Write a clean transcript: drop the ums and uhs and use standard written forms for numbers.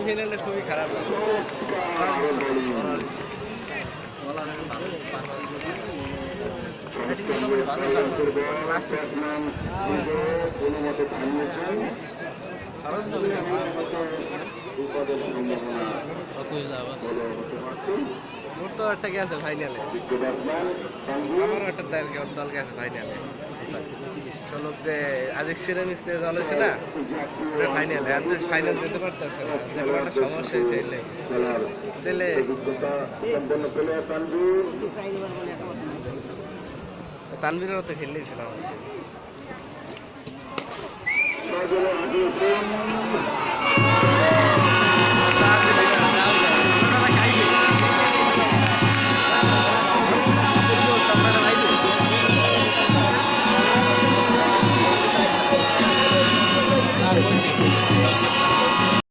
সেমিফাইনালে খুবই খারাপ মোর তো একটা গেছে ফাইনালে, আমারও একটা দল গেছে ফাইনালে। চলক যে আজ সিরামিস দল হয়েছে না ফাইনালে, আর ফাইনাল যেতে পারতেছে না, একটা সমস্যা হয়েছে দিলে তানভীরের তো খেললেই ছিল আমার।